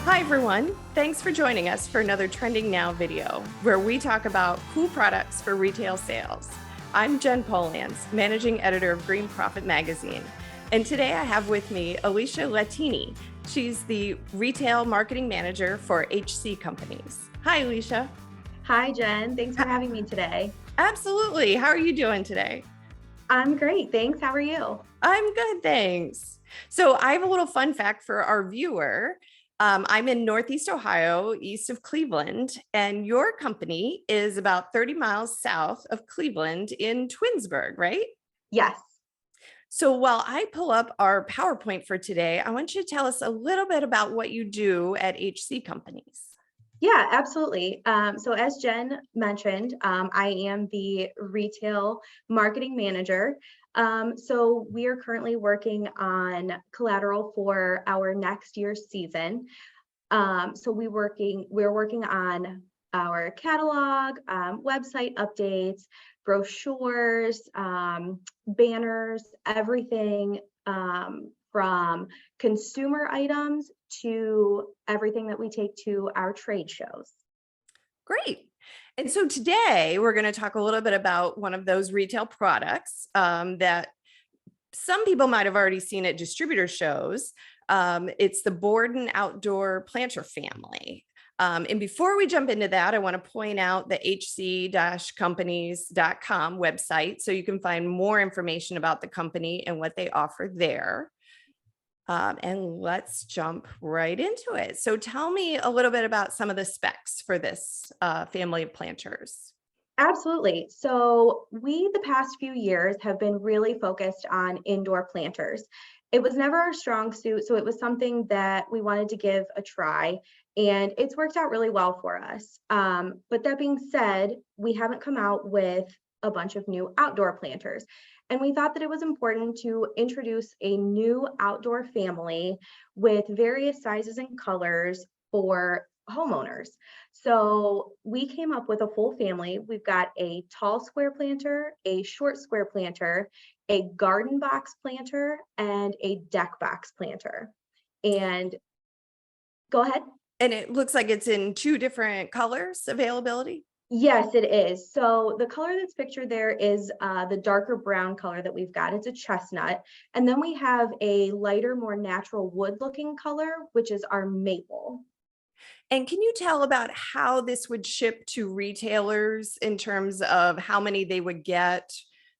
Hi everyone, thanks for joining us for another Trending Now video where we talk about cool products for retail sales. I'm Jen Polanz, managing editor of Green Profit magazine, and today I have with me Alecia Latini. She's the retail marketing manager for HC Companies. Hi Alecia. Hi Jen, thanks for having me today. Absolutely. How are you doing today? I'm great, thanks. How are you? I'm good, thanks. So I have a little fun fact for our viewer. I'm in Northeast Ohio, east of Cleveland, and your company is about 30 miles south of Cleveland in Twinsburg, right? Yes. So while I pull up our PowerPoint for today, I want you to tell us a little bit about what you do at HC Companies. Yeah, absolutely. So as Jen mentioned, I am the retail marketing manager. So we are currently working on collateral for our next year's season. So we're working on our catalog, website updates, brochures, banners, everything from consumer items to everything that we take to our trade shows. Great. And so today we're going to talk a little bit about one of those retail products that some people might have already seen at distributor shows. It's the Borden Outdoor Planter Family. And before we jump into that, I want to point out the hc-companies.com website so you can find more information about the company and what they offer there. And let's jump right into it. So tell me a little bit about some of the specs for this family of planters. Absolutely. So we, the past few years, have been really focused on indoor planters. It was never our strong suit, so it was something that we wanted to give a try, and it's worked out really well for us. But that being said, we haven't come out with a bunch of new outdoor planters, and we thought that it was important to introduce a new outdoor family with various sizes and colors for homeowners. So we came up with a full family. We've got a tall square planter, a short square planter, a garden box planter, and a deck box planter. And go ahead. And it looks like it's in two different colors availability. Yes, it is. So the color that's pictured there is the darker brown color that we've got. It's a chestnut. And then we have a lighter, more natural wood looking color, which is our maple. And can you tell about how this would ship to retailers in terms of how many they would get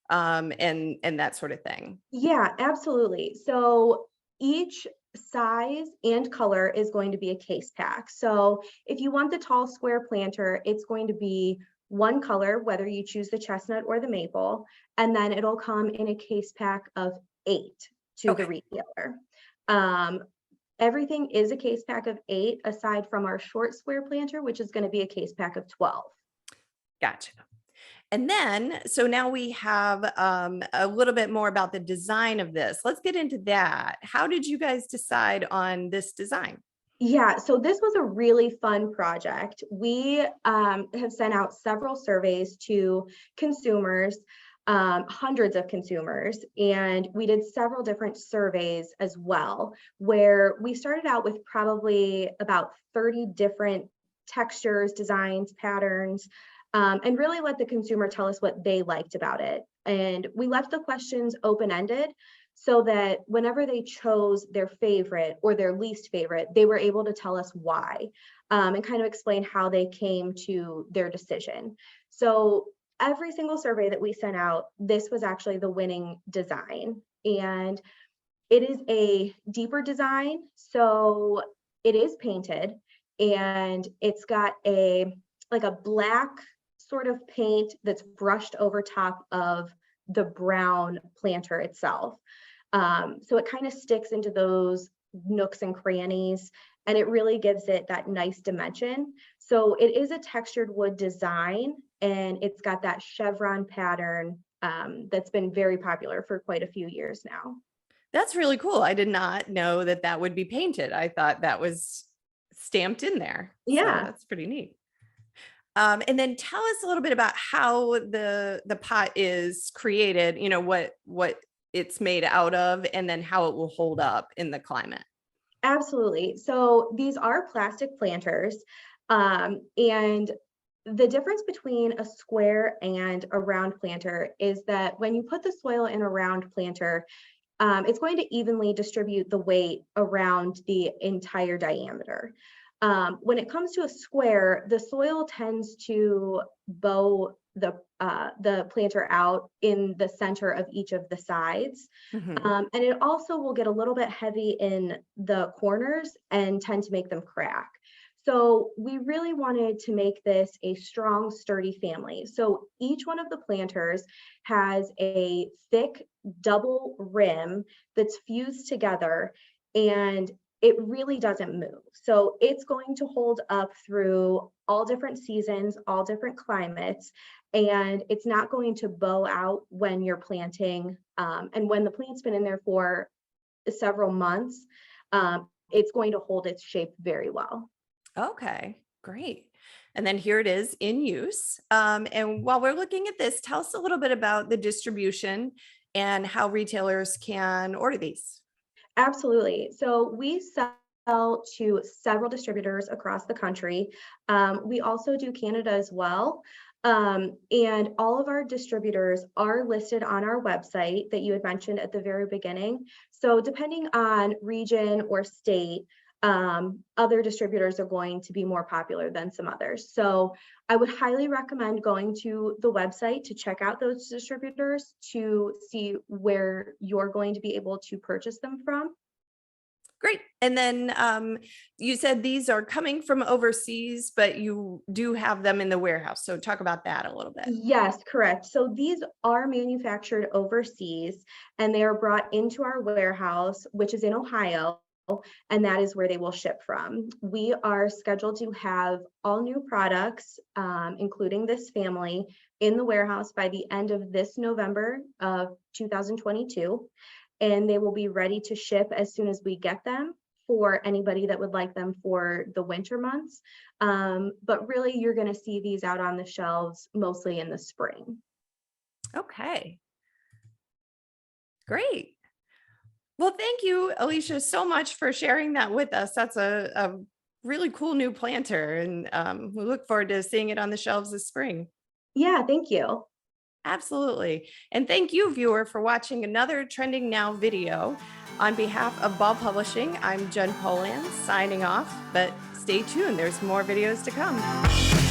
and that sort of thing? Yeah, absolutely. So each size and color is going to be a case pack. So if you want the tall square planter, it's going to be one color, whether you choose the chestnut or the maple, and then it'll come in a case pack of 8 to the Okay, retailer. Um, Everything is a case pack of 8, aside from our short square planter, which is going to be a case pack of 12. gotcha. And then, so now we have a little bit more about the design of this. Let's get into that. How did you guys decide on this design? Yeah, so this was a really fun project. We have sent out several surveys to consumers, hundreds of consumers, and we did several different surveys as well, where we started out with probably about 30 different textures, designs, patterns, and really let the consumer tell us what they liked about it. And we left the questions open-ended so that whenever they chose their favorite or their least favorite, they were able to tell us why, and kind of explain how they came to their decision. So every single survey that we sent out, this was actually the winning design. And it is a deeper design. So it is painted, and it's got like a black sort of paint that's brushed over top of the brown planter itself. So it kind of sticks into those nooks and crannies, and it really gives it that nice dimension. So it is a textured wood design, and it's got that chevron pattern that's been very popular for quite a few years now. That's really cool. I did not know that that would be painted. I thought that was stamped in there. So Yeah. that's pretty neat. And then tell us a little bit about how the pot is created, what it's made out of, and then how it will hold up in the climate. Absolutely. So these are plastic planters, and the difference between a square and a round planter is that when you put the soil in a round planter, it's going to evenly distribute the weight around the entire diameter. When it comes to a square, the soil tends to bow the planter out in the center of each of the sides. Mhm. And it also will get a little bit heavy in the corners and tend to make them crack. So we really wanted to make this a strong, sturdy family. So each one of the planters has a thick double rim that's fused together, and it really doesn't move. So it's going to hold up through all different seasons, all different climates, and it's not going to bow out when you're planting. And when the plant's been in there for several months, it's going to hold its shape very well. Okay, great. And then here it is in use. And while we're looking at this, tell us a little bit about the distribution and how retailers can order these. Absolutely. So we sell to several distributors across the country. We also do Canada as well. And all of our distributors are listed on our website that you had mentioned at the very beginning. So depending on region or state, other distributors are going to be more popular than some others. So I would highly recommend going to the website to check out those distributors to see where you're going to be able to purchase them from. Great. And then you said these are coming from overseas, but you do have them in the warehouse. So talk about that a little bit. Yes, correct. So these are manufactured overseas and they are brought into our warehouse, which is in Ohio, and that is where they will ship from. We are scheduled to have all new products, including this family, in the warehouse by the end of this November of 2022, and they will be ready to ship as soon as we get them for anybody that would like them for the winter months. But really, you're going to see these out on the shelves mostly in the spring. Okay, great. Well, thank you, Alecia, so much for sharing that with us. That's a really cool new planter, and we look forward to seeing it on the shelves this spring. Yeah, thank you. Absolutely. And thank you, viewer, for watching another Trending Now video. On behalf of Ball Publishing, I'm Jen Polanz signing off, but stay tuned. There's more videos to come.